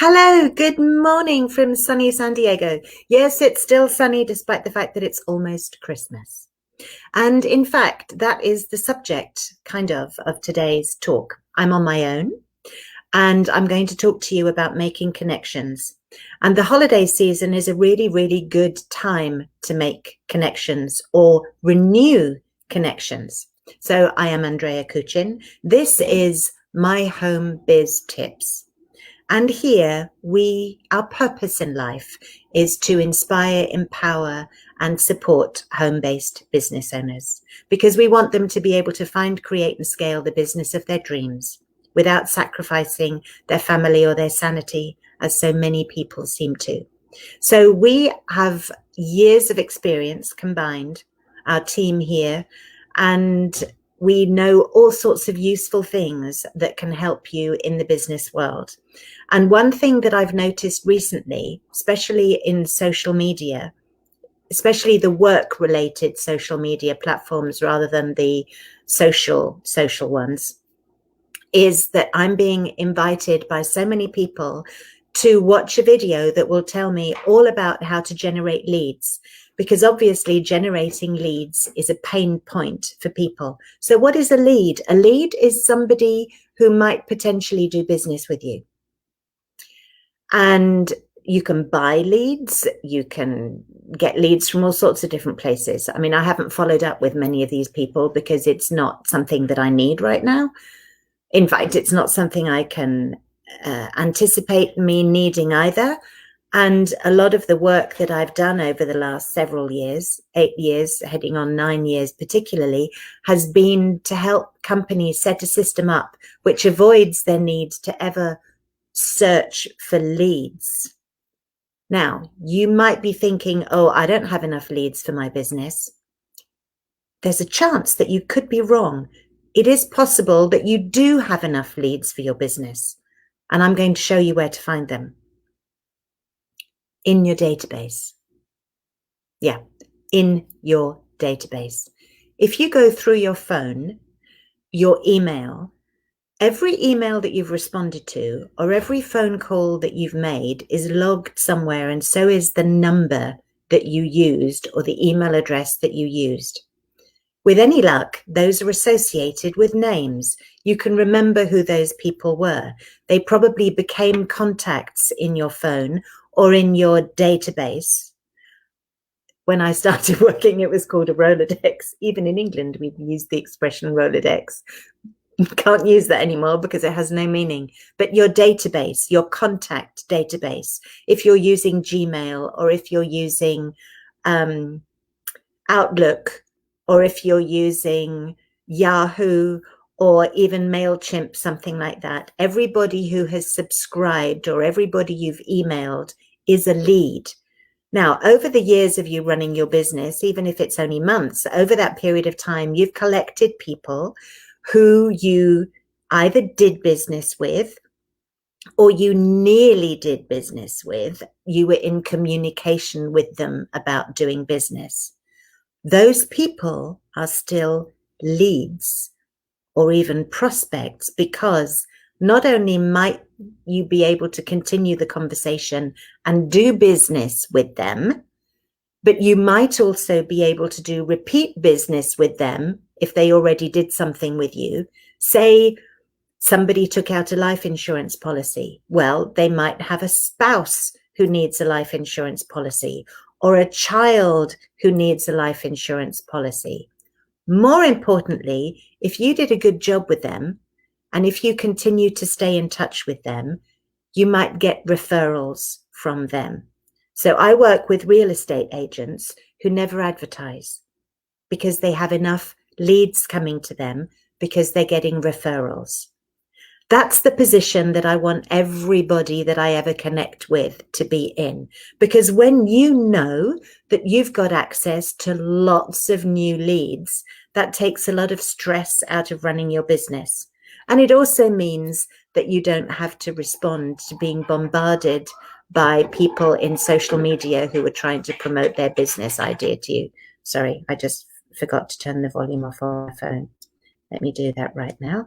Hello, good morning from sunny San Diego. Yes, it's still sunny despite the fact that it's almost Christmas. And in fact, that is the subject of today's talk. I'm on my own and I'm going to talk to you about making connections. And the holiday season is a really, really good time to make connections or renew connections. So I am Andrea Koochin. This is MyHomeBiz.TIPS. And here our purpose in life is to inspire, empower, and support home-based business owners because we want them to be able to find, create, and scale the business of their dreams without sacrificing their family or their sanity, as so many people seem to. So we have years of experience combined, our team here, and we know all sorts of useful things that can help you in the business world. And one thing that I've noticed recently, especially in social media, especially the work-related social media platforms rather than the social ones, is that I'm being invited by so many people to watch a video that will tell me all about how to generate leads, because obviously generating leads is a pain point for people. So what is a lead? A lead is somebody who might potentially do business with you. And you can buy leads, you can get leads from all sorts of different places. I mean, I haven't followed up with many of these people because it's not something that I need right now. In fact, it's not something I can anticipate me needing either. And a lot of the work that I've done over the last several years, 8 years, heading on 9 years particularly, has been to help companies set a system up which avoids their need to ever search for leads. Now, you might be thinking, oh, I don't have enough leads for my business. There's a chance that you could be wrong. It is possible that you do have enough leads for your business, and I'm going to show you where to find them. In your database. Yeah, in your database. If you go through your phone, your email, every email that you've responded to or every phone call that you've made is logged somewhere, and so is the number that you used or the email address that you used. With any luck, those are associated with names. You can remember who those people were. They probably became contacts in your phone or in your database. When I started working, it was called a Rolodex. Even in England, we used the expression Rolodex. Can't use that anymore because it has no meaning. But your database, your contact database, if you're using Gmail or if you're using Outlook, or if you're using Yahoo or even MailChimp, something like that, everybody who has subscribed or everybody you've emailed is a lead. Now, over the years of you running your business, even if it's only months, over that period of time, you've collected people who you either did business with or you nearly did business with. You were in communication with them about doing business. Those people are still leads or even prospects, because not only might you be able to continue the conversation and do business with them, but you might also be able to do repeat business with them if they already did something with you. Say somebody took out a life insurance policy. Well, they might have a spouse who needs a life insurance policy, or a child who needs a life insurance policy. More importantly, if you did a good job with them, and if you continue to stay in touch with them, you might get referrals from them. So I work with real estate agents who never advertise because they have enough leads coming to them because they're getting referrals. That's the position that I want everybody that I ever connect with to be in. Because when you know that you've got access to lots of new leads, that takes a lot of stress out of running your business. And it also means that you don't have to respond to being bombarded by people in social media who are trying to promote their business idea to you. Sorry, I just forgot to turn the volume off on my phone. Let me do that right now.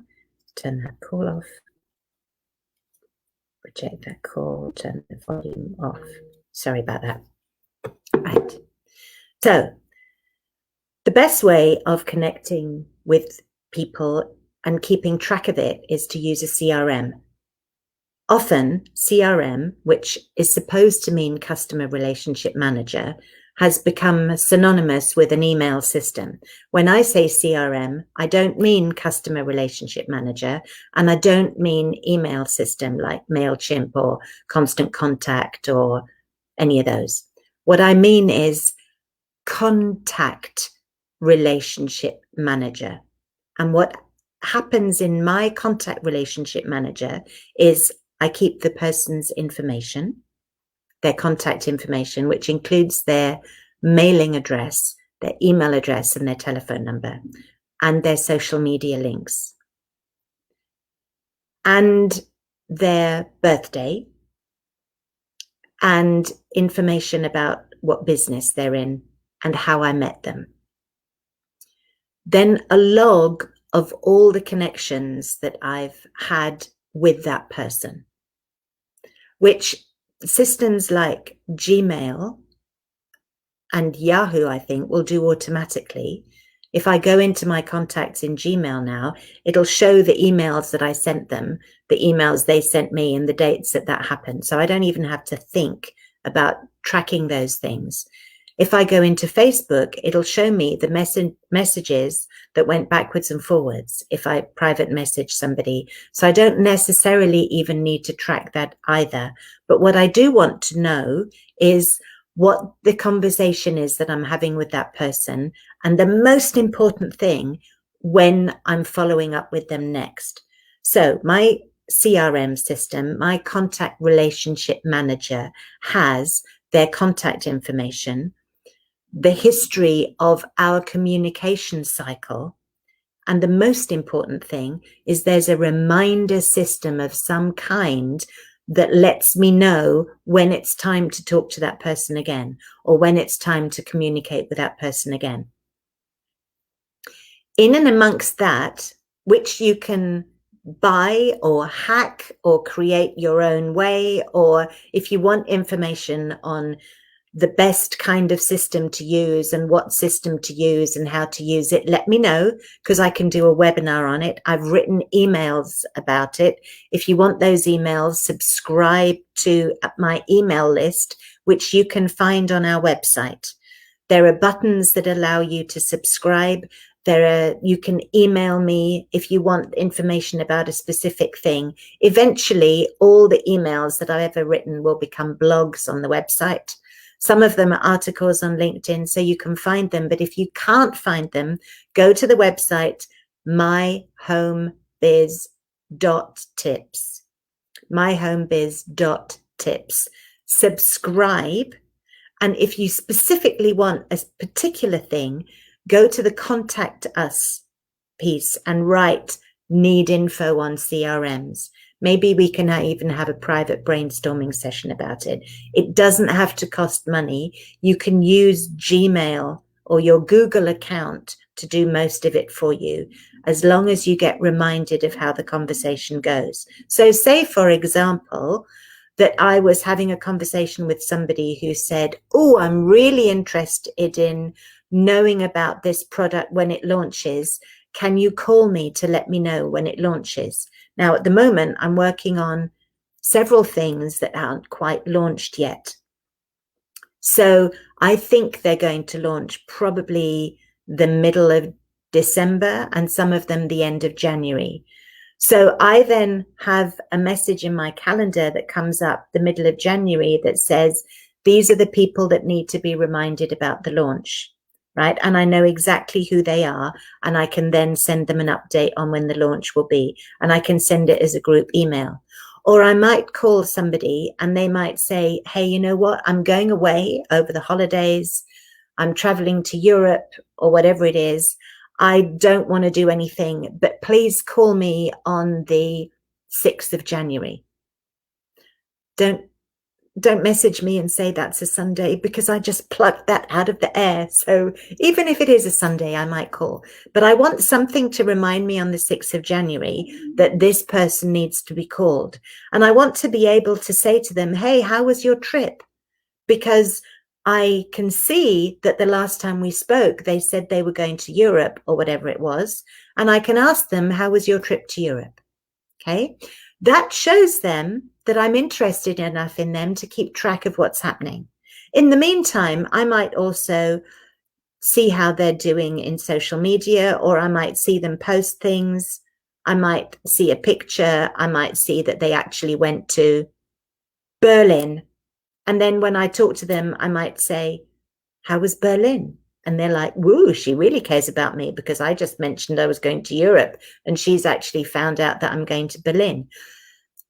Turn that call off. reject that call, turn the volume off. Sorry about that. Right. So the best way of connecting with people and keeping track of it is to use a CRM. Often CRM, which is supposed to mean customer relationship manager, has become synonymous with an email system. When I say CRM, I don't mean customer relationship manager, and I don't mean email system like MailChimp or Constant Contact or any of those. What I mean is contact relationship manager. And what happens in my contact relationship manager is I keep the person's information, their contact information, which includes their mailing address, their email address, and their telephone number, and their social media links, and their birthday, and information about what business they're in and how I met them. Then a log of all the connections that I've had with that person, which systems like Gmail and Yahoo, I think, will do automatically. If I go into my contacts in Gmail now, it'll show the emails that I sent them, the emails they sent me, and the dates that happened. So I don't even have to think about tracking those things. If I go into Facebook, it'll show me the messages that went backwards and forwards if I private message somebody. So I don't necessarily even need to track that either. But what I do want to know is what the conversation is that I'm having with that person. And the most important thing, when I'm following up with them next. So my CRM system, my contact relationship manager, has their contact information, the history of our communication cycle. And the most important thing is there's a reminder system of some kind that lets me know when it's time to talk to that person again, or when it's time to communicate with that person again. In and amongst that, which you can buy or hack or create your own way, or if you want information on the best kind of system to use and what system to use and how to use it, let me know, because I can do a webinar on it. I've written emails about it. If you want those emails, subscribe to my email list, which you can find on our website. There are buttons that allow you to subscribe. You can email me if you want information about a specific thing. Eventually, all the emails that I've ever written will become blogs on the website. Some of them are articles on LinkedIn, so you can find them. But if you can't find them, go to the website, MyHomeBiz.TIPS. MyHomeBiz.TIPS. Subscribe. And if you specifically want a particular thing, go to the Contact Us piece and write need info on CRMs. Maybe we can even have a private brainstorming session about it. It doesn't have to cost money. You can use Gmail or your Google account to do most of it for you, as long as you get reminded of how the conversation goes. So say, for example, that I was having a conversation with somebody who said, oh, I'm really interested in knowing about this product when it launches. Can you call me to let me know when it launches? Now, at the moment, I'm working on several things that aren't quite launched yet. So I think they're going to launch probably the middle of December, and some of them the end of January. So I then have a message in my calendar that comes up the middle of January that says, these are the people that need to be reminded about the launch, right? And I know exactly who they are, and I can then send them an update on when the launch will be, and I can send it as a group email. Or I might call somebody and they might say, hey, you know what? I'm going away over the holidays. I'm traveling to Europe or whatever it is. I don't want to do anything, but please call me on the 6th of January. Don't don't message me and say that's a Sunday, because I just plucked that out of the air. So even if it is a Sunday, I might call. But I want something to remind me on the 6th of January that this person needs to be called. And I want to be able to say to them, hey, how was your trip? Because I can see that the last time we spoke, they said they were going to Europe or whatever it was. And I can ask them, how was your trip to Europe? Okay. That shows them that I'm interested enough in them to keep track of what's happening. In the meantime, I might also see how they're doing in social media, or I might see them post things. I might see a picture. I might see that they actually went to Berlin. And then when I talk to them, I might say, how was Berlin? And they're like, woo, she really cares about me, because I just mentioned I was going to Europe and she's actually found out that I'm going to Berlin.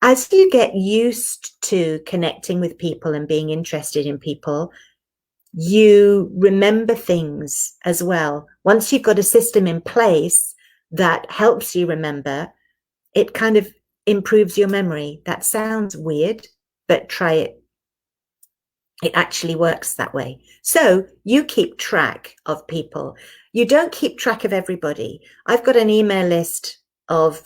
As you get used to connecting with people and being interested in people, you remember things as well. Once you've got a system in place that helps you remember, it kind of improves your memory. That sounds weird, but try it. It actually works that way. So you keep track of people. You don't keep track of everybody. I've got an email list of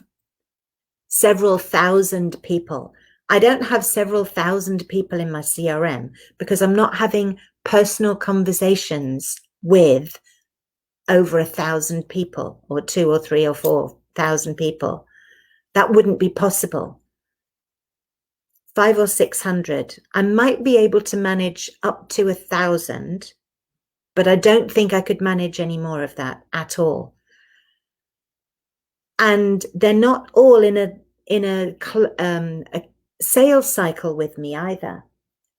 several thousand people. I don't have several thousand people in my CRM because I'm not having personal conversations with over 1,000 people, or 2 or 3 or 4,000 people. That wouldn't be possible. 500 or 600. I might be able to manage up to 1,000, but I don't think I could manage any more of that at all. And they're not all in a sales cycle with me either.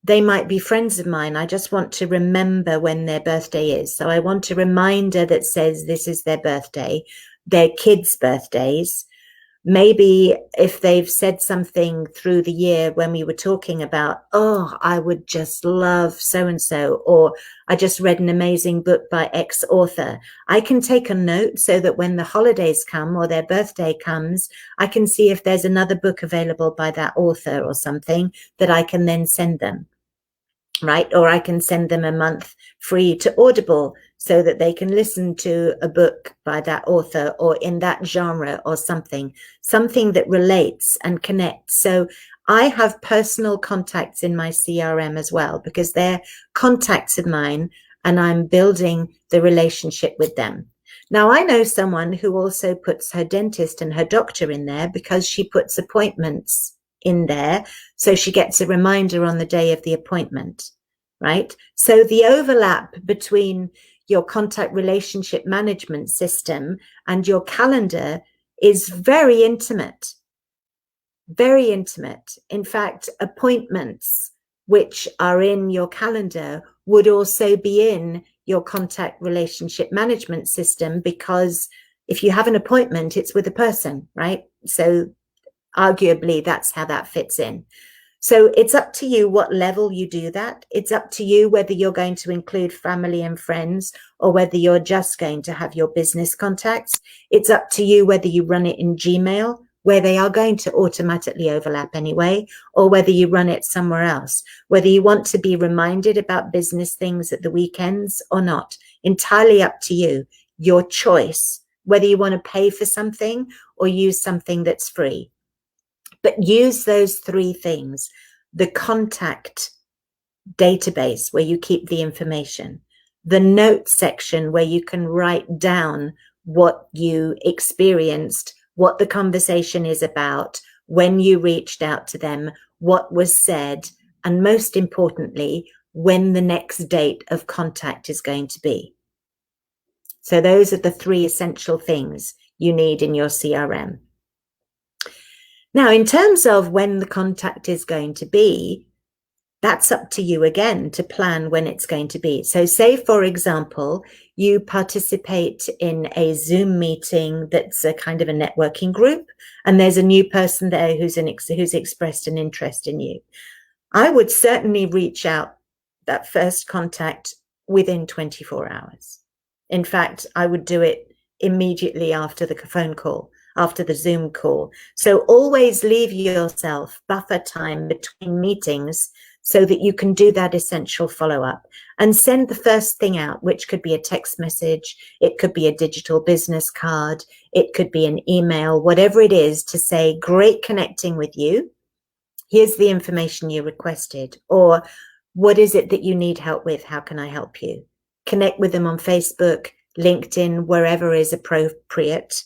They might be friends of mine. I just want to remember when their birthday is. So I want a reminder that says this is their birthday, their kids' birthdays. Maybe if they've said something through the year when we were talking about, oh, I would just love so-and-so, or I just read an amazing book by X author, I can take a note so that when the holidays come or their birthday comes, I can see if there's another book available by that author or something that I can then send them, right? Or I can send them a month free to Audible so that they can listen to a book by that author or in that genre or something that relates and connects. So I have personal contacts in my CRM as well, because they're contacts of mine and I'm building the relationship with them. Now, I know someone who also puts her dentist and her doctor in there because she puts appointments in there. So she gets a reminder on the day of the appointment, right? So the overlap between your contact relationship management system and your calendar is very intimate, very intimate. In fact, appointments which are in your calendar would also be in your contact relationship management system, because if you have an appointment, it's with a person, right? So arguably that's how that fits in. So it's up to you what level you do that. It's up to you whether you're going to include family and friends or whether you're just going to have your business contacts. It's up to you whether you run it in Gmail, where they are going to automatically overlap anyway, or whether you run it somewhere else, whether you want to be reminded about business things at the weekends or not. Entirely up to you, your choice, whether you want to pay for something or use something that's free. But use those 3 things: the contact database where you keep the information, the notes section where you can write down what you experienced, what the conversation is about, when you reached out to them, what was said, and most importantly, when the next date of contact is going to be. So those are the 3 essential things you need in your CRM. Now, in terms of when the contact is going to be, that's up to you again to plan when it's going to be. So say, for example, you participate in a Zoom meeting that's a kind of a networking group, and there's a new person there who's expressed an interest in you. I would certainly reach out that first contact within 24 hours. In fact, I would do it immediately after the phone call, after the Zoom call. So always leave yourself buffer time between meetings so that you can do that essential follow-up and send the first thing out, which could be a text message, it could be a digital business card, it could be an email, whatever it is, to say, great connecting with you. Here's the information you requested, or what is it that you need help with? How can I help you? Connect with them on Facebook, LinkedIn, wherever is appropriate,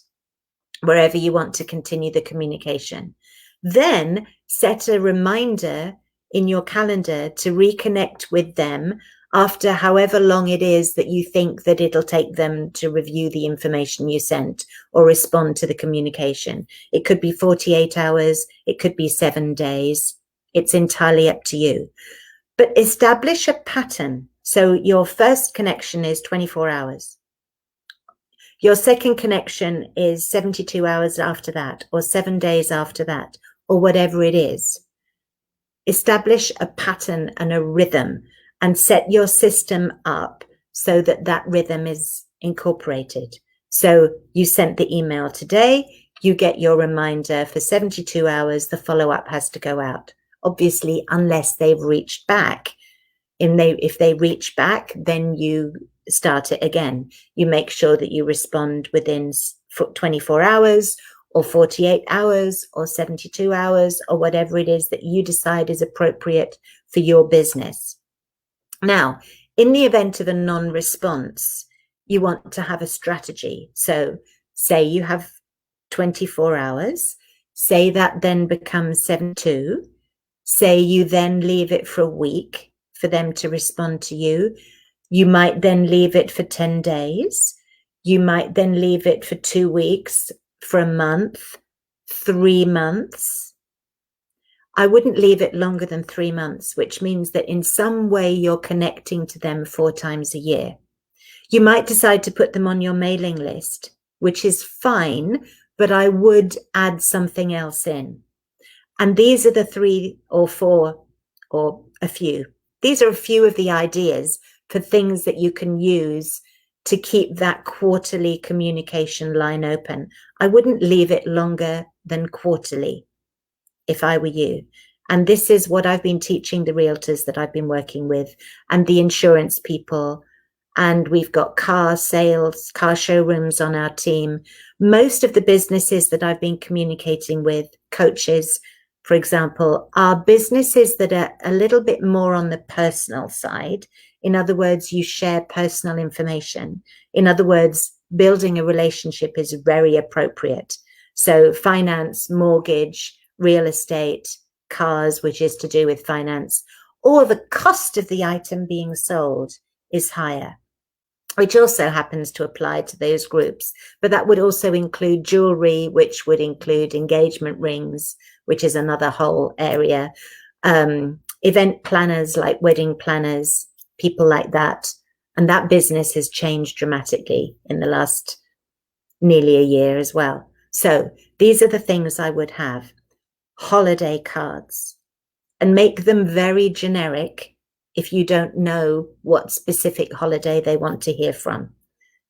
wherever you want to continue the communication. Then set a reminder in your calendar to reconnect with them after however long it is that you think that it'll take them to review the information you sent or respond to the communication. It could be 48 hours, it could be 7 days. It's entirely up to you. But establish a pattern. So your first connection is 24 hours. Your second connection is 72 hours after that, or 7 days after that, or whatever it is. Establish a pattern and a rhythm and set your system up so that that rhythm is incorporated. So you sent the email today, you get your reminder for 72 hours, the follow-up has to go out. Obviously, unless they've reached back. If they reach back, then you start it again. You make sure that you respond within 24 hours or 48 hours or 72 hours or whatever it is that you decide is appropriate for your business. Now, in the event of a non-response, you want to have a strategy. So say you have 24 hours, say that then becomes 72, say you then leave it for a week for them to respond to you. You might then leave it for 10 days. You might then leave it for 2 weeks, for a month, 3 months. I wouldn't leave it longer than 3 months, which means that in some way you're connecting to them 4 times a year. You might decide to put them on your mailing list, which is fine, but I would add something else in. And these are the 3 or 4 or a few. These are a few of the ideas for things that you can use to keep that quarterly communication line open. I wouldn't leave it longer than quarterly if I were you. And this is what I've been teaching the realtors that I've been working with and the insurance people. And we've got car sales, car showrooms on our team. Most of the businesses that I've been communicating with, coaches, for example, are businesses that are a little bit more on the personal side. In other words, you share personal information. In other words, building a relationship is very appropriate. So finance, mortgage, real estate, cars, which is to do with finance, or the cost of the item being sold is higher, which also happens to apply to those groups. But that would also include jewelry, which would include engagement rings, which is another whole area. Event planners like wedding planners, people like that. And that business has changed dramatically in the last nearly a year as well. So these are the things I would have. Holiday cards, and make them very generic if you don't know what specific holiday they want to hear from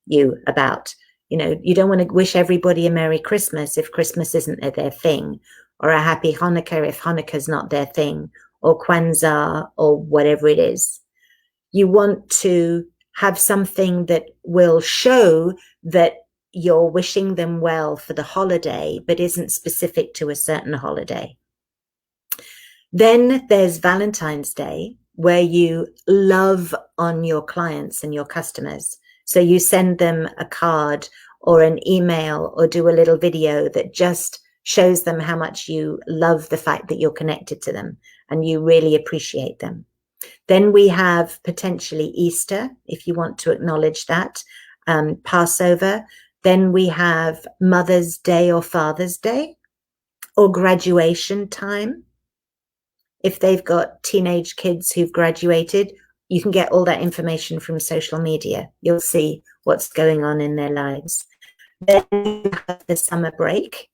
you about. You know, you don't want to wish everybody a Merry Christmas if Christmas isn't their thing, or a Happy Hanukkah if Hanukkah's not their thing, or Kwanzaa, or whatever it is. You want to have something that will show that you're wishing them well for the holiday, but isn't specific to a certain holiday. Then there's Valentine's Day, where you love on your clients and your customers. So you send them a card or an email or do a little video that just shows them how much you love the fact that you're connected to them and you really appreciate them. Then we have potentially Easter, if you want to acknowledge that, Passover. Then we have Mother's Day or Father's Day, or graduation time. If they've got teenage kids who've graduated, you can get all that information from social media. You'll see what's going on in their lives. Then you have the summer break,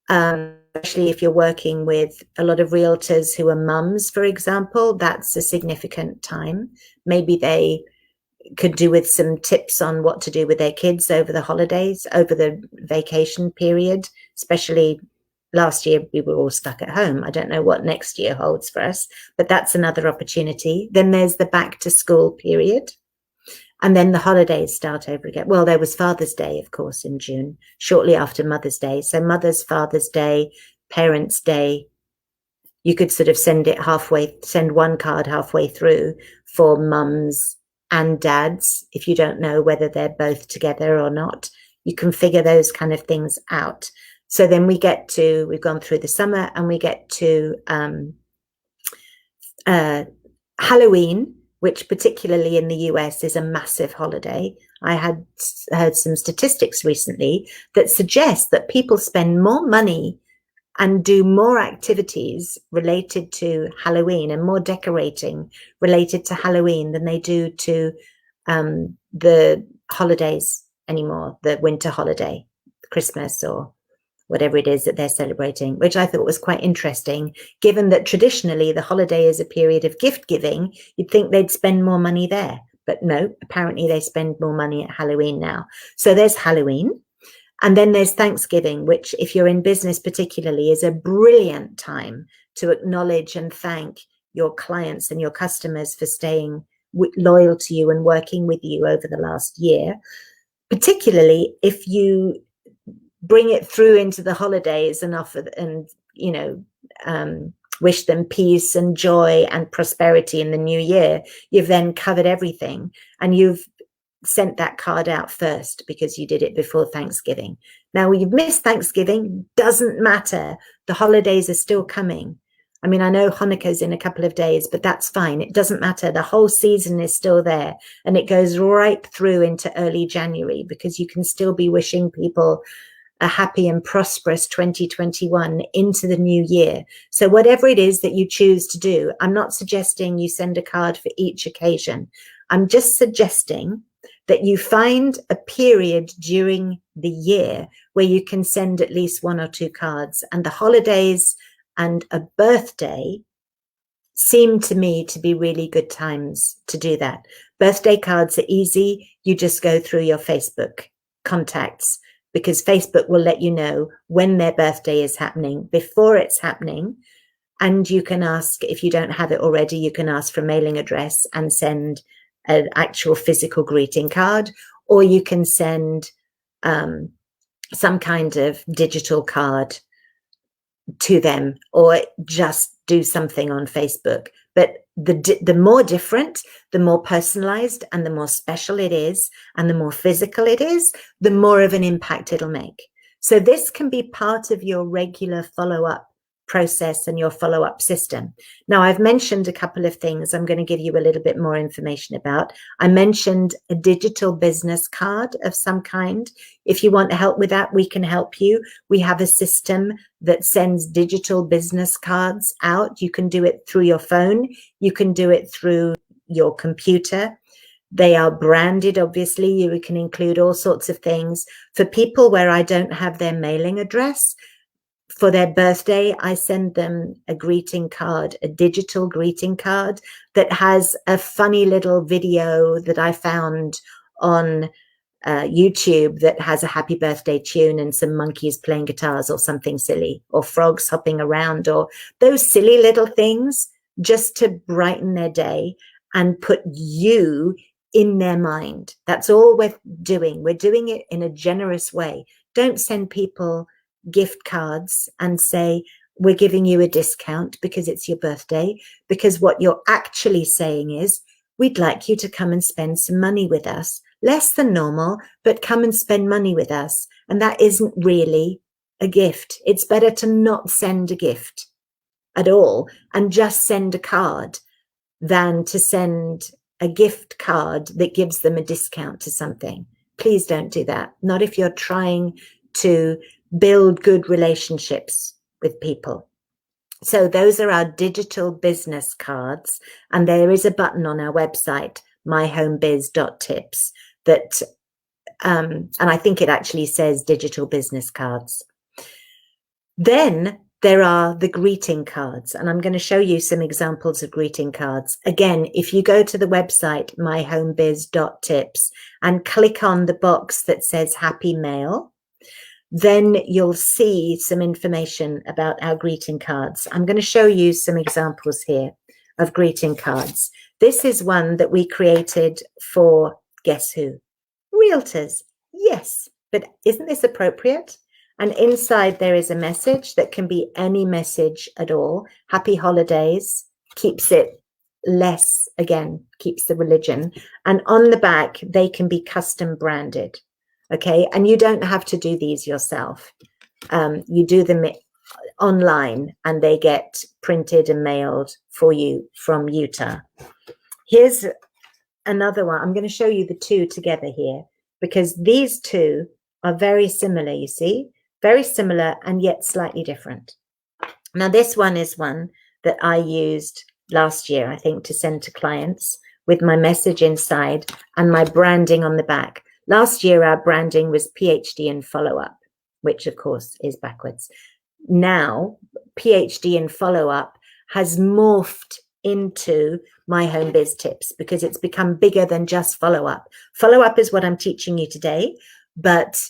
especially if you're working with a lot of realtors who are mums, for example. That's a significant time. Maybe they could do with some tips on what to do with their kids over the holidays, over the vacation period, especially last year we were all stuck at home. I don't know what next year holds for us, but that's another opportunity. Then there's the back to school period. And then the holidays start over again. Well, there was Father's Day, of course, in June, shortly after Mother's Day. So Mother's, Father's Day, Parents' Day. You could sort of send one card halfway through for mums and dads. If you don't know whether they're both together or not, you can figure those kind of things out. So then we've gone through the summer, and we get to Halloween, which particularly in the US is a massive holiday. I had heard some statistics recently that suggest that people spend more money and do more activities related to Halloween and more decorating related to Halloween than they do to the holidays anymore, the winter holiday, Christmas or whatever it is that they're celebrating, which I thought was quite interesting, given that traditionally the holiday is a period of gift giving. You'd think they'd spend more money there, but no, apparently they spend more money at Halloween now. So there's Halloween. And then there's Thanksgiving, which, if you're in business particularly, is a brilliant time to acknowledge and thank your clients and your customers for staying loyal to you and working with you over the last year, particularly if you bring it through into the holidays and offer and, wish them peace and joy and prosperity in the new year. You've then covered everything, and you've sent that card out first because you did it before Thanksgiving. Now, you've missed Thanksgiving, doesn't matter. The holidays are still coming. I mean, I know Hanukkah's in a couple of days, but that's fine. It doesn't matter. The whole season is still there, and it goes right through into early January, because you can still be wishing people a happy and prosperous 2021 into the new year. So whatever it is that you choose to do, I'm not suggesting you send a card for each occasion. I'm just suggesting that you find a period during the year where you can send at least one or two cards. And the holidays and a birthday seem to me to be really good times to do that. Birthday cards are easy. You just go through your Facebook contacts, because Facebook will let you know when their birthday is happening before it's happening. And you can ask, if you don't have it already, you can ask for a mailing address and send an actual physical greeting card, or you can send some kind of digital card to them, or just do something on Facebook. But the more different, the more personalized and the more special it is, and the more physical it is, the more of an impact it'll make. So this can be part of your regular follow-up process and your follow-up system. Now, I've mentioned a couple of things I'm going to give you a little bit more information about. I mentioned a digital business card of some kind. If you want help with that, we can help you. We have a system that sends digital business cards out. You can do it through your phone. You can do it through your computer. They are branded, obviously. You can include all sorts of things. For people where I don't have their mailing address, for their birthday, I send them a greeting card, a digital greeting card that has a funny little video that I found on YouTube that has a happy birthday tune and some monkeys playing guitars or something silly, or frogs hopping around, or those silly little things, just to brighten their day and put you in their mind. That's all we're doing. We're doing it in a generous way. Don't send people gift cards and say, we're giving you a discount because it's your birthday, because what you're actually saying is, we'd like you to come and spend some money with us, less than normal, but come and spend money with us. And that isn't really a gift. It's better to not send a gift at all and just send a card than to send a gift card that gives them a discount to something. Please don't do that. Not if you're trying to build good relationships with people. So those are our digital business cards. And there is a button on our website, MyHomeBiz.TIPS, that, and I think it actually says digital business cards. Then there are the greeting cards, and I'm going to show you some examples of greeting cards. Again, if you go to the website, MyHomeBiz.TIPS, and click on the box that says Happy Mail, then you'll see some information about our greeting cards. I'm going to show you some examples here of greeting cards. This is one that we created for, guess who? Realtors. Yes, but isn't this appropriate? And inside there is a message that can be any message at all. Happy holidays, keeps it less, again, keeps the religion. And on the back, they can be custom branded. Okay, and you don't have to do these yourself. You do them online and they get printed and mailed for you from Utah. Here's another one. I'm going to show you the two together here because these two are very similar, you see, very similar and yet slightly different. Now, this one is one that I used last year, I think, to send to clients with my message inside and my branding on the back. Last year, our branding was PhD in follow-up, which of course is backwards. Now, PhD in follow-up has morphed into MyHomeBiz.TIPS because it's become bigger than just follow-up. Follow-up is what I'm teaching you today, but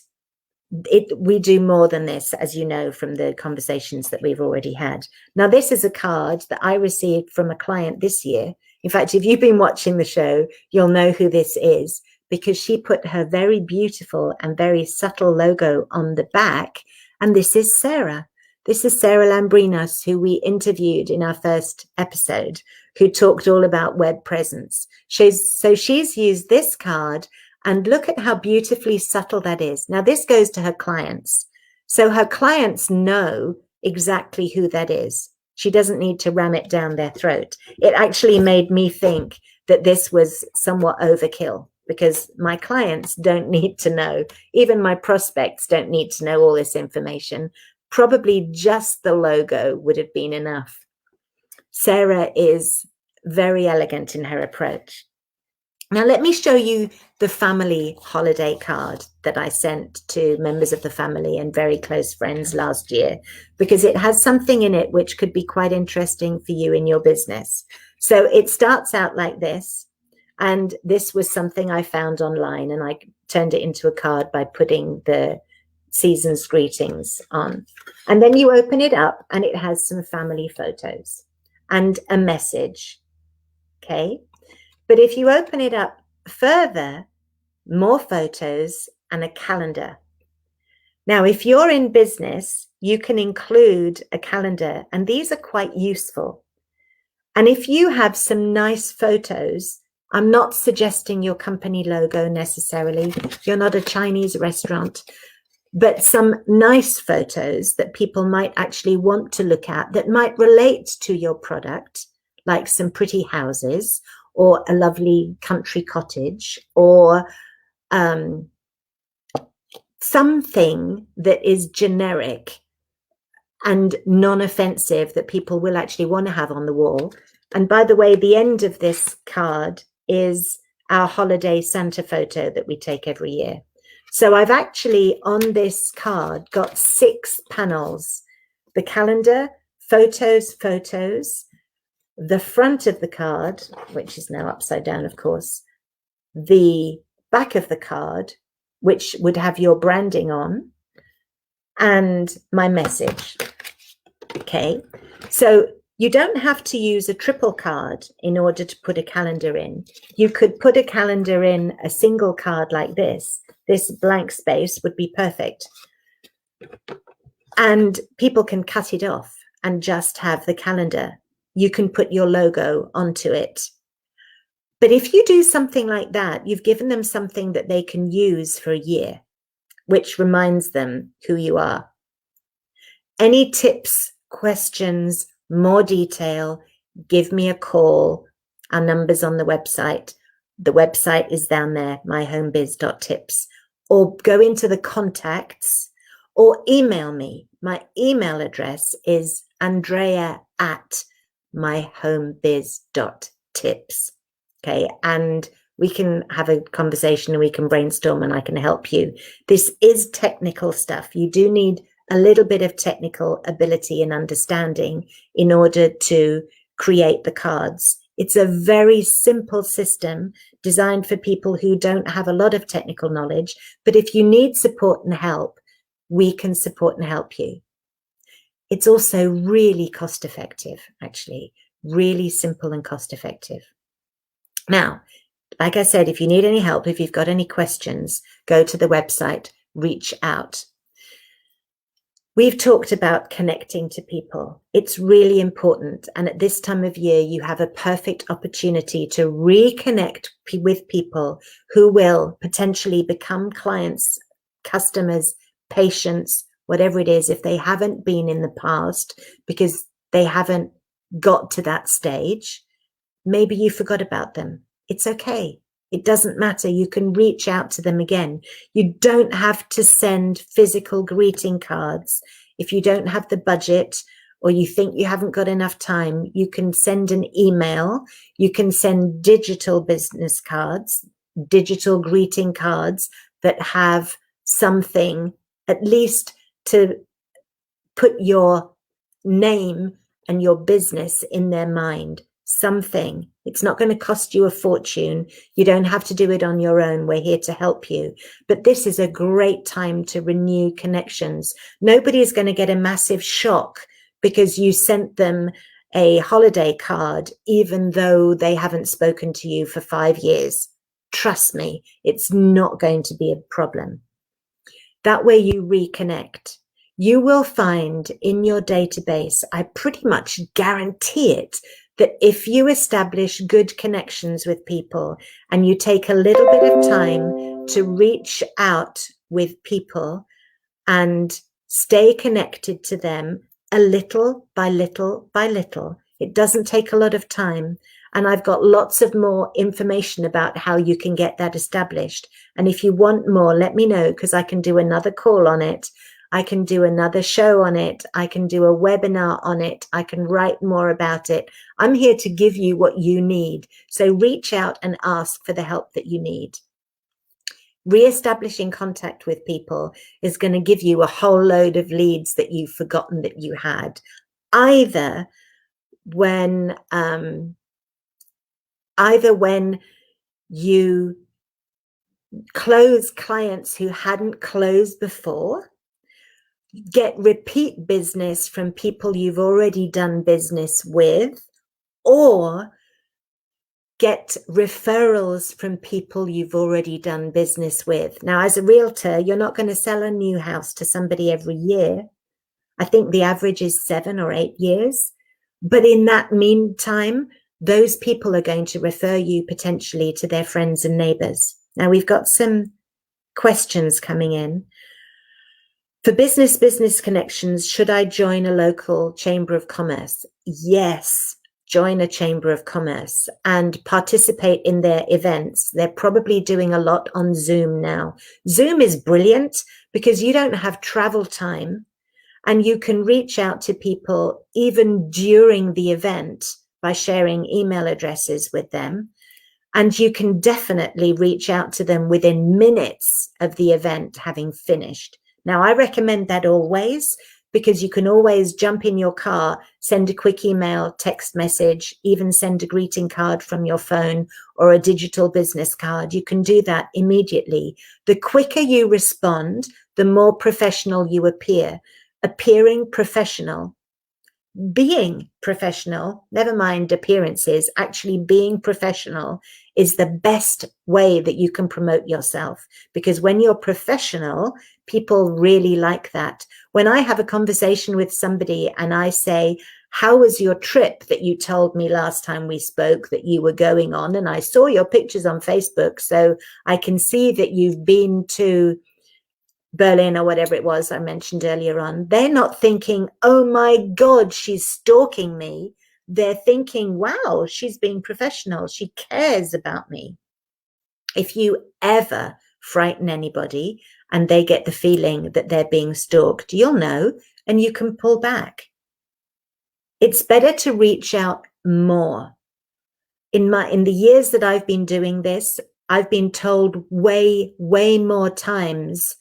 we do more than this, as you know, from the conversations that we've already had. Now, this is a card that I received from a client this year. In fact, if you've been watching the show, you'll know who this is, because she put her very beautiful and very subtle logo on the back. And this is Sarah. This is Sarah Lambrinos, who we interviewed in our first episode, who talked all about web presence. So she's used this card, and look at how beautifully subtle that is. Now, this goes to her clients. So her clients know exactly who that is. She doesn't need to ram it down their throat. It actually made me think that this was somewhat overkill, because my clients don't need to know, even my prospects don't need to know all this information. Probably just the logo would have been enough. Sarah is very elegant in her approach. Now, let me show you the family holiday card that I sent to members of the family and very close friends last year, because it has something in it which could be quite interesting for you in your business. So it starts out like this. And this was something I found online, and I turned it into a card by putting the season's greetings on. And then you open it up and it has some family photos and a message. Okay. But if you open it up further, more photos and a calendar. Now, if you're in business, you can include a calendar, and these are quite useful. And if you have some nice photos, I'm not suggesting your company logo necessarily. You're not a Chinese restaurant, but some nice photos that people might actually want to look at that might relate to your product, like some pretty houses or a lovely country cottage, or something that is generic and non-offensive that people will actually want to have on the wall. And by the way, the end of this card is our holiday Santa photo that we take every year. So I've actually on this card got 6 panels: the calendar, photos, the front of the card, which is now upside down, of course, the back of the card, which would have your branding on, and my message. Okay, so you don't have to use a triple card in order to put a calendar in. You could put a calendar in a single card like this. This blank space would be perfect. And people can cut it off and just have the calendar. You can put your logo onto it. But if you do something like that, you've given them something that they can use for a year, which reminds them who you are. Any tips, questions, more detail, give me a call. Our number's on the website. The website is down there, MyHomeBiz.TIPS. Or go into the contacts or email me. My email address is Andrea@MyHomeBiz.TIPS. Okay, and we can have a conversation and we can brainstorm and I can help you. This is technical stuff. You do need a little bit of technical ability and understanding in order to create the cards. It's a very simple system designed for people who don't have a lot of technical knowledge. But if you need support and help, we can support and help you. It's also really cost effective, actually, really simple and cost effective. Now, like I said, if you need any help, if you've got any questions, go to the website, reach out. We've talked about connecting to people. It's really important. And at this time of year, you have a perfect opportunity to reconnect with people who will potentially become clients, customers, patients, whatever it is, if they haven't been in the past because they haven't got to that stage. Maybe you forgot about them. It's okay. It doesn't matter. You can reach out to them again. You don't have to send physical greeting cards. If you don't have the budget or you think you haven't got enough time, you can send an email. You can send digital business cards, digital greeting cards that have something at least to put your name and your business in their mind. Something. It's not going to cost you a fortune. You don't have to do it on your own. We're here to help you. But this is a great time to renew connections. Nobody is going to get a massive shock because you sent them a holiday card, even though they haven't spoken to you for 5 years. Trust me, it's not going to be a problem. That way you reconnect. You will find in your database, I pretty much guarantee it, that if you establish good connections with people and you take a little bit of time to reach out with people and stay connected to them a little by little by little, it doesn't take a lot of time. And I've got lots of more information about how you can get that established. And if you want more, let me know, because I can do another call on it. I can do another show on it. I can do a webinar on it. I can write more about it. I'm here to give you what you need. So reach out and ask for the help that you need. Reestablishing contact with people is going to give you a whole load of leads that you've forgotten that you had, either when you close clients who hadn't closed before, get repeat business from people you've already done business with, or get referrals from people you've already done business with. Now, as a realtor, you're not going to sell a new house to somebody every year. I think the average is 7 or 8 years. But in that meantime, those people are going to refer you potentially to their friends and neighbors. Now, we've got some questions coming in. For business connections, should I join a local chamber of commerce? Yes, join a chamber of commerce and participate in their events. They're probably doing a lot on Zoom now. Zoom is brilliant because you don't have travel time and you can reach out to people even during the event by sharing email addresses with them. And you can definitely reach out to them within minutes of the event having finished. Now, I recommend that always, because you can always jump in your car, send a quick email, text message, even send a greeting card from your phone or a digital business card. You can do that immediately. The quicker you respond, the more professional you appear. Appearing professional, being professional, never mind appearances, actually being professional is the best way that you can promote yourself, because when you're professional, people really like that. When I have a conversation with somebody and I say, how was your trip that you told me last time we spoke that you were going on? And I saw your pictures on Facebook, so I can see that you've been to Berlin or whatever it was I mentioned earlier on. They're not thinking, oh my God, she's stalking me. They're thinking, wow, she's being professional. She cares about me. If you ever frighten anybody and they get the feeling that they're being stalked, you'll know and you can pull back. It's better to reach out more. In the years that I've been doing this, I've been told way more times,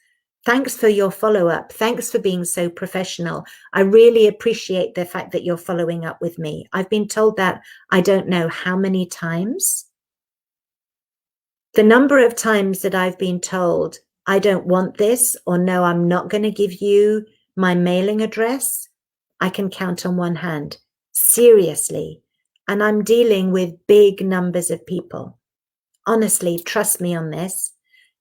thanks for your follow-up. Thanks for being so professional. I really appreciate the fact that you're following up with me. I've been told that I don't know how many times. The number of times that I've been told, I don't want this, or no, I'm not going to give you my mailing address, I can count on one hand. Seriously. And I'm dealing with big numbers of people. Honestly, trust me on this.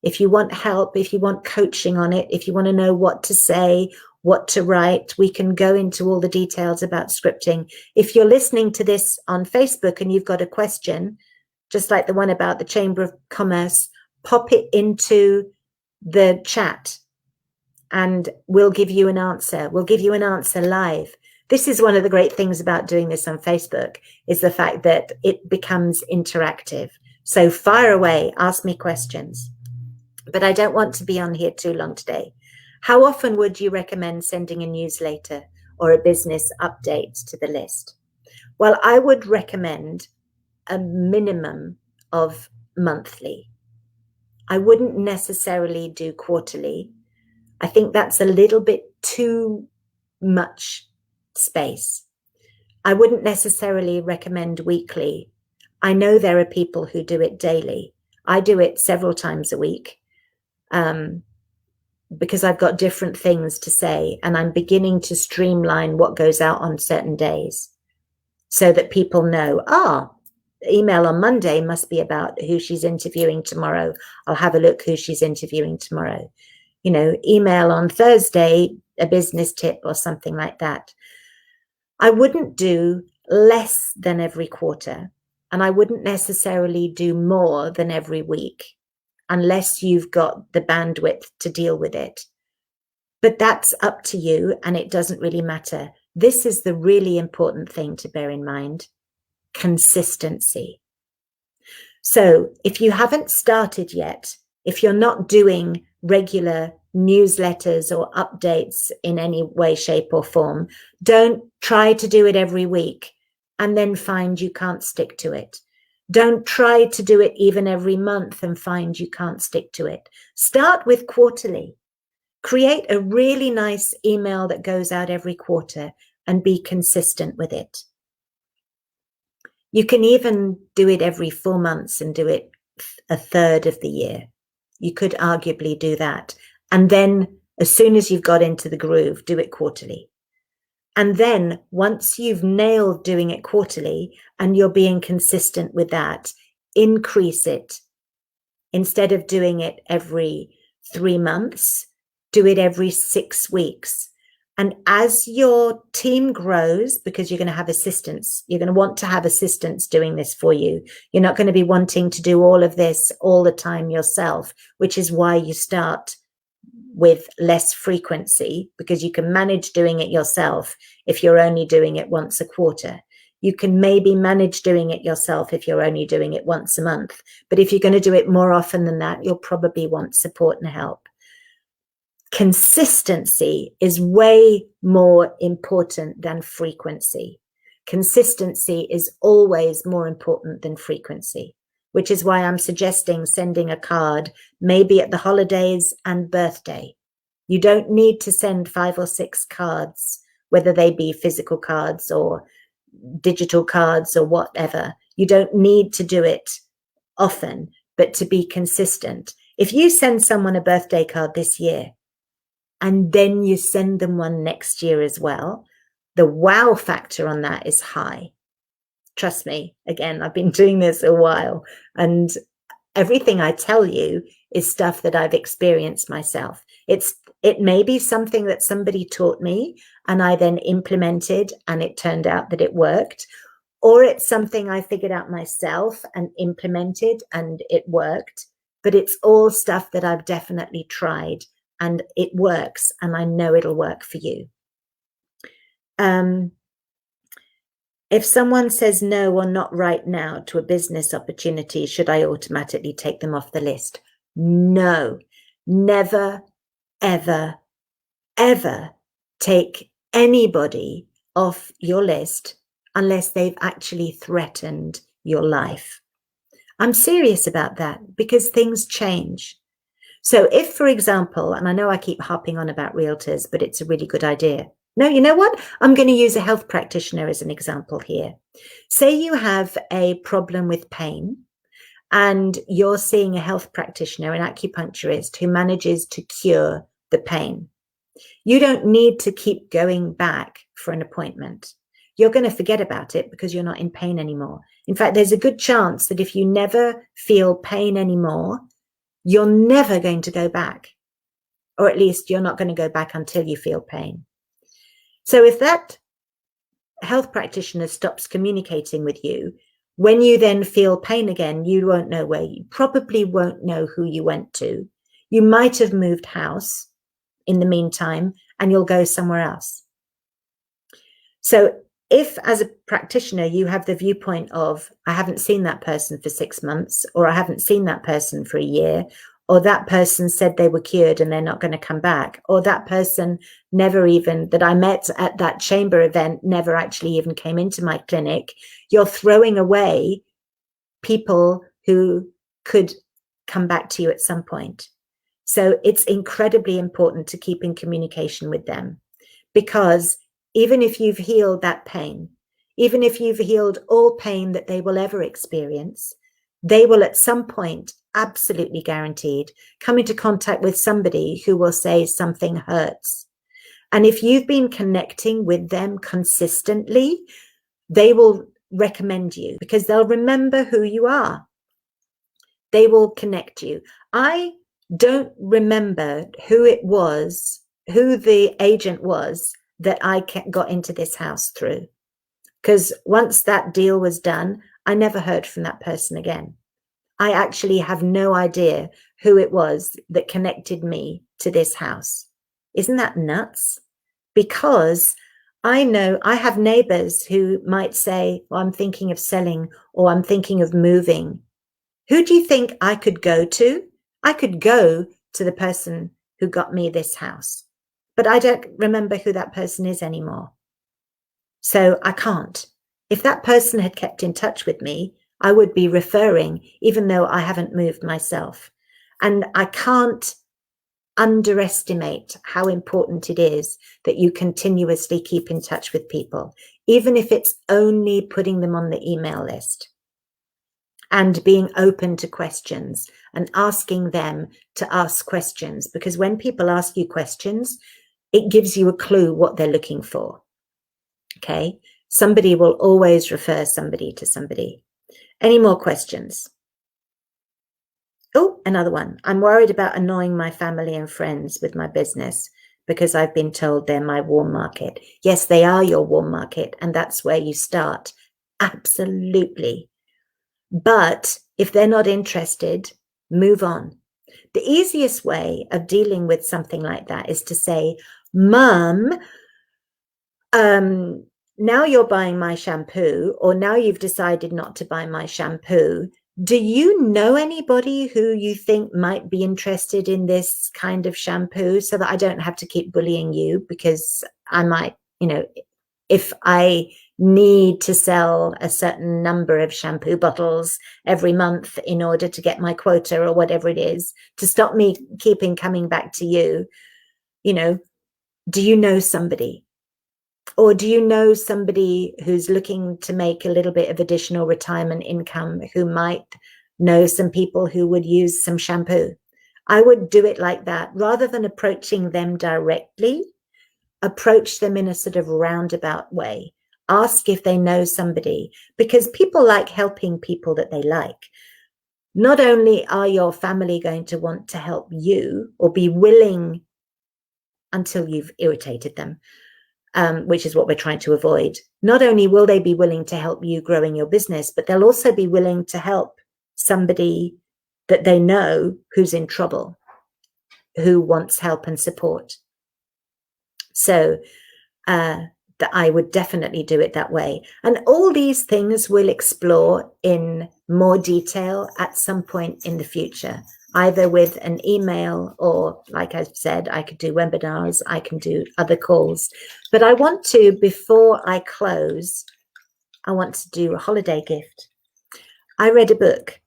If you want help, if you want coaching on it, if you want to know what to say, what to write, we can go into all the details about scripting. If you're listening to this on Facebook and you've got a question, just like the one about the Chamber of Commerce, pop it into the chat and we'll give you an answer. We'll give you an answer live. This is one of the great things about doing this on Facebook, is the fact that it becomes interactive. So fire away, ask me questions. But I don't want to be on here too long today. How often would you recommend sending a newsletter or a business update to the list? Well, I would recommend a minimum of monthly. I wouldn't necessarily do quarterly. I think that's a little bit too much space. I wouldn't necessarily recommend weekly. I know there are people who do it daily. I do it several times a week because I've got different things to say, and I'm beginning to streamline what goes out on certain days so that people know, email on Monday must be about who she's interviewing tomorrow. I'll have a look who she's interviewing tomorrow. You know, email on Thursday, a business tip or something like that. I wouldn't do less than every quarter, and I wouldn't necessarily do more than every week unless you've got the bandwidth to deal with it. But that's up to you, and it doesn't really matter. This is the really important thing to bear in mind: consistency. So if you haven't started yet, if you're not doing regular newsletters or updates in any way, shape or form, don't try to do it every week and then find you can't stick to it. Don't try to do it even every month and find you can't stick to it. Start with quarterly. Create a really nice email that goes out every quarter and be consistent with it. You can even do it every 4 months and do it a third of the year. You could arguably do that. And then as soon as you've got into the groove, do it quarterly. And then once you've nailed doing it quarterly and you're being consistent with that, increase it. Instead of doing it every 3 months, do it every 6 weeks. And as your team grows, because you're going to have assistants, you're going to want to have assistants doing this for you. You're not going to be wanting to do all of this all the time yourself, which is why you start with less frequency, because you can manage doing it yourself if you're only doing it once a quarter. You can maybe manage doing it yourself if you're only doing it once a month. But if you're going to do it more often than that, you'll probably want support and help. Consistency is way more important than frequency. Consistency is always more important than frequency, which is why I'm suggesting sending a card maybe at the holidays and birthday. You don't need to send 5 or 6 cards, whether they be physical cards or digital cards or whatever. You don't need to do it often, but to be consistent. If you send someone a birthday card this year, and then you send them one next year as well, the wow factor on that is high. Trust me, again, I've been doing this a while, and everything I tell you is stuff that I've experienced myself. It may be something that somebody taught me and I then implemented and it turned out that it worked, or it's something I figured out myself and implemented and it worked, but it's all stuff that I've definitely tried. And it works, and I know it'll work for you. If someone says no or not right now to a business opportunity, should I automatically take them off the list? No, never, ever, ever take anybody off your list unless they've actually threatened your life. I'm serious about that because things change. So if, for example, and I know I keep harping on about realtors, but it's a really good idea. No, you know what? I'm going to use a health practitioner as an example here. Say you have a problem with pain and you're seeing a health practitioner, an acupuncturist who manages to cure the pain. You don't need to keep going back for an appointment. You're going to forget about it because you're not in pain anymore. In fact, there's a good chance that if you never feel pain anymore, you're never going to go back, or at least you're not going to go back until you feel pain. So if that health practitioner stops communicating with you, when you then feel pain again, you won't know where, you probably won't know who you went to. You might have moved house in the meantime, and you'll go somewhere else. So if as a practitioner, you have the viewpoint of, I haven't seen that person for 6 months, or I haven't seen that person for a year, or that person said they were cured and they're not going to come back, or that person never even, that I met at that chamber event, never actually even came into my clinic, you're throwing away people who could come back to you at some point. So it's incredibly important to keep in communication with them, because even if you've healed that pain, even if you've healed all pain that they will ever experience, they will at some point, absolutely guaranteed, come into contact with somebody who will say something hurts. And if you've been connecting with them consistently, they will recommend you because they'll remember who you are. They will connect you. I don't remember who it was, who the agent was that I got into this house through. Because once that deal was done, I never heard from that person again. I actually have no idea who it was that connected me to this house. Isn't that nuts? Because I know I have neighbors who might say, well, I'm thinking of selling, or I'm thinking of moving. Who do you think I could go to? I could go to the person who got me this house, but I don't remember who that person is anymore. So I can't. If that person had kept in touch with me, I would be referring, even though I haven't moved myself. And I can't underestimate how important it is that you continuously keep in touch with people, even if it's only putting them on the email list and being open to questions and asking them to ask questions. Because when people ask you questions, it gives you a clue what they're looking for. Okay. Somebody will always refer somebody to somebody. Any more questions? Oh, another one. I'm worried about annoying my family and friends with my business because I've been told they're my warm market. Yes, they are your warm market, and that's where you start. Absolutely. But if they're not interested, move on. The easiest way of dealing with something like that is to say, Mum, now you're buying my shampoo, or now you've decided not to buy my shampoo. Do you know anybody who you think might be interested in this kind of shampoo, so that I don't have to keep bullying you? Because I might, if I need to sell a certain number of shampoo bottles every month in order to get my quota or whatever it is, to stop me coming back to you, do you know somebody? Or do you know somebody who's looking to make a little bit of additional retirement income who might know some people who would use some shampoo? I would do it like that. Rather than approaching them directly, approach them in a sort of roundabout way. Ask if they know somebody, because people like helping people that they like. Not only are your family going to want to help you or be willing, until you've irritated them, which is what we're trying to avoid. Not only will they be willing to help you growing your business, but they'll also be willing to help somebody that they know who's in trouble, who wants help and support. So that I would definitely do it that way. And all these things we'll explore in more detail at some point in the future, either with an email or, like I said, I could do webinars, I can do other calls. But I want to, before I close, I want to do a holiday gift. I read a book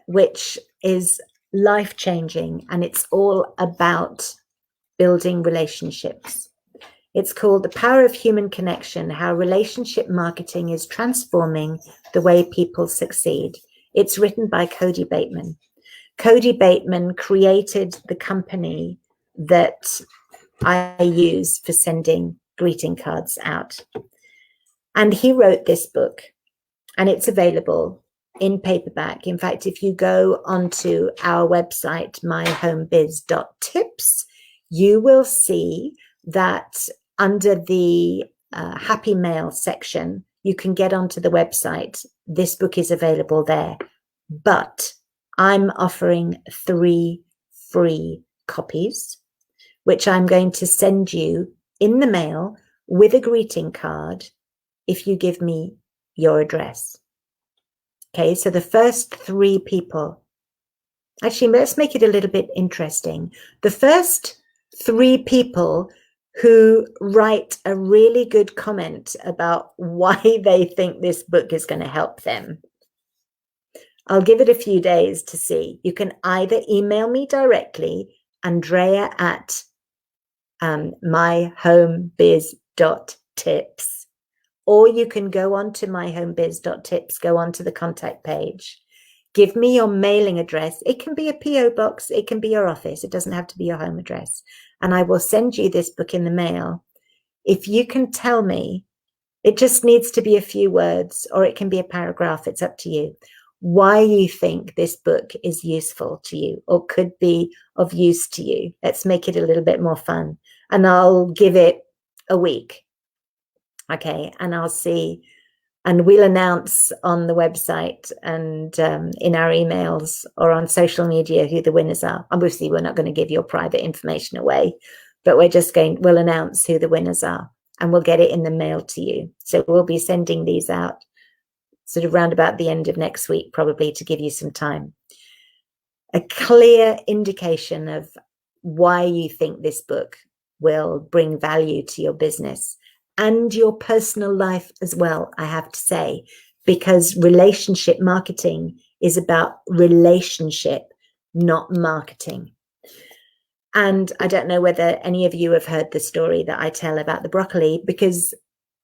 which is life-changing, and it's all about building relationships. It's called The Power of Human Connection, How Relationship Marketing is Transforming the Way People Succeed. It's written by Cody Bateman. Cody Bateman created the company that I use for sending greeting cards out. And he wrote this book, and it's available in paperback. In fact, if you go onto our website, MyHomeBiz.TIPS, you will see that under the Happy Mail section, you can get onto the website. This book is available there, but I'm offering 3 free copies, which I'm going to send you in the mail with a greeting card if you give me your address. Okay, so the first 3 people, actually, let's make it a little bit interesting. The first 3 people who write a really good comment about why they think this book is going to help them, I'll give it a few days to see. You can either email me directly, Andrea at MyHomeBiz.TIPS, or you can go on to MyHomeBiz.TIPS, go on to the contact page, give me your mailing address. It can be a PO box, it can be your office, it doesn't have to be your home address. And I will send you this book in the mail. If you can tell me, it just needs to be a few words, or it can be a paragraph, it's up to you, why you think this book is useful to you or could be of use to you. Let's make it a little bit more fun. And I'll give it a week. Okay, and I'll see, and we'll announce on the website and in our emails or on social media who the winners are. Obviously, we're not going to give your private information away, but we'll announce who the winners are, and we'll get it in the mail to you. So we'll be sending these out sort of round about the end of next week, probably, to give you some time. A clear indication of why you think this book will bring value to your business and your personal life as well, I have to say, because relationship marketing is about relationship, not marketing. And I don't know whether any of you have heard the story that I tell about the broccoli, because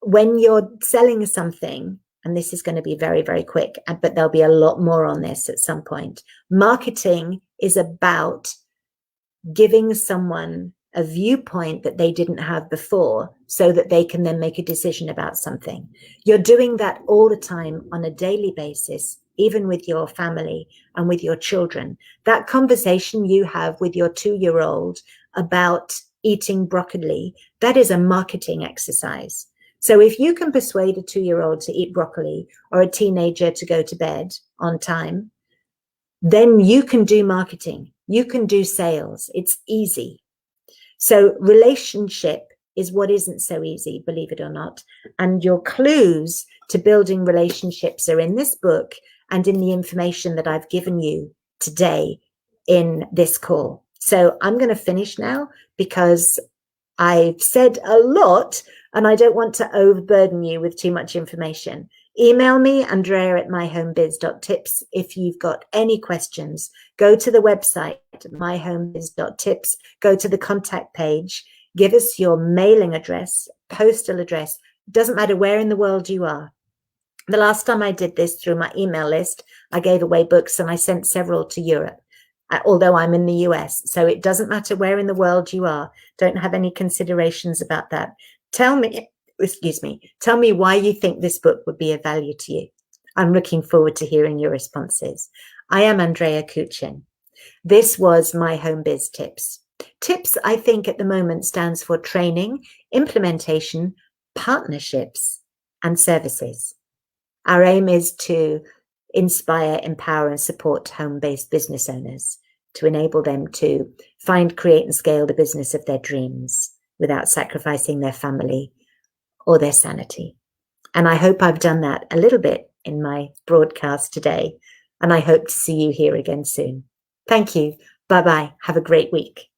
when you're selling something, and this is going to be very, very quick, but there'll be a lot more on this at some point. Marketing is about giving someone a viewpoint that they didn't have before so that they can then make a decision about something. You're doing that all the time on a daily basis, even with your family and with your children. That conversation you have with your 2-year-old about eating broccoli, that is a marketing exercise. So if you can persuade a 2-year-old to eat broccoli or a teenager to go to bed on time, then you can do marketing. You can do sales. It's easy. So relationship is what isn't so easy, believe it or not. And your clues to building relationships are in this book and in the information that I've given you today in this call. So I'm going to finish now because I've said a lot and I don't want to overburden you with too much information. Email me, Andrea at MyHomeBiz.TIPS, if you've got any questions. Go to the website, MyHomeBiz.TIPS, go to the contact page, give us your mailing address, postal address. Doesn't matter where in the world you are. The last time I did this through my email list, I gave away books and I sent several to Europe, although I'm in the US. So it doesn't matter where in the world you are. Don't have any considerations about that. Tell me why you think this book would be of value to you. I'm looking forward to hearing your responses. I am Andrea Koochin. This was My Home Biz Tips. Tips, I think, at the moment stands for training, implementation, partnerships, and services. Our aim is to inspire, empower, and support home-based business owners to enable them to find, create, and scale the business of their dreams without sacrificing their family or their sanity. And I hope I've done that a little bit in my broadcast today. And I hope to see you here again soon. Thank you. Bye-bye. Have a great week.